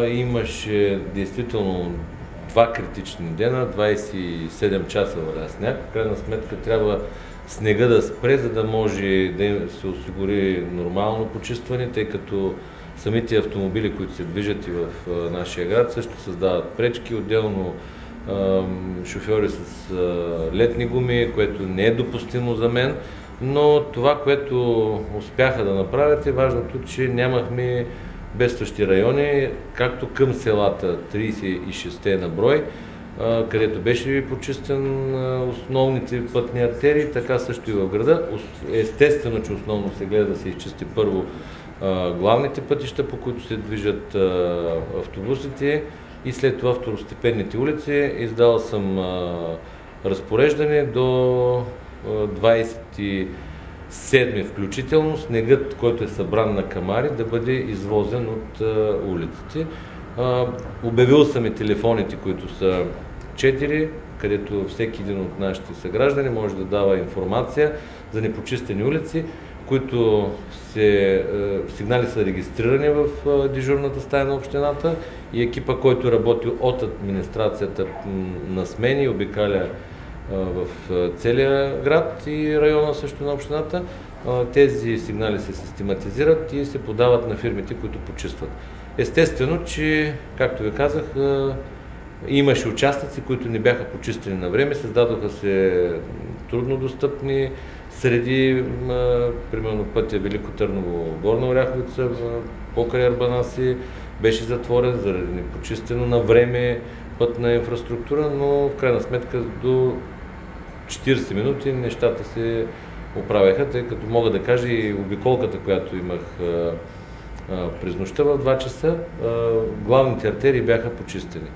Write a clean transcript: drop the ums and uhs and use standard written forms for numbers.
Имаше действително два критични дена, 27 часа валя сняг. В крайна сметка трябва снега да спре, за да може да се осигури нормално почистване, тъй като самите автомобили, които се движат и в нашия град, също създават пречки. Отделно шофьори с летни гуми, което не е допустимо за мен, но това, което успяха да направят, е важното, че нямахме бедстващи райони, както към селата 36 на брой, където беше почистен основните пътни артерии, така също и в града. Естествено, че основно се гледа да се изчисти първо главните пътища, по които се движат автобусите, и след това второстепенните улици. Издал съм разпореждане до 27 включително снегът, който е събран на камари, да бъде извозен от улиците. Обявил съм и телефоните, които са 4, където всеки един от нашите съграждани може да дава информация за непочистени улици, които сигнали са регистрирани в дежурната стая на общината, и екипа, който работи от администрацията на смени, обикаля в целия град и района също на общината. Тези сигнали се систематизират и се подават на фирмите, които почистват. Естествено, че, както ви казах, имаше участъци, които не бяха почистени на време, създадоха се труднодостъпни среди, примерно пътя Велико Търново-Горна Оряховица, покрай Арбанаси, беше затворен заради непочистено на време пътна инфраструктура, но в крайна сметка до 40 минути нещата се оправяха, тъй като мога да кажа и обиколката, която имах през нощта в 2 часа, главните артерии бяха почистени.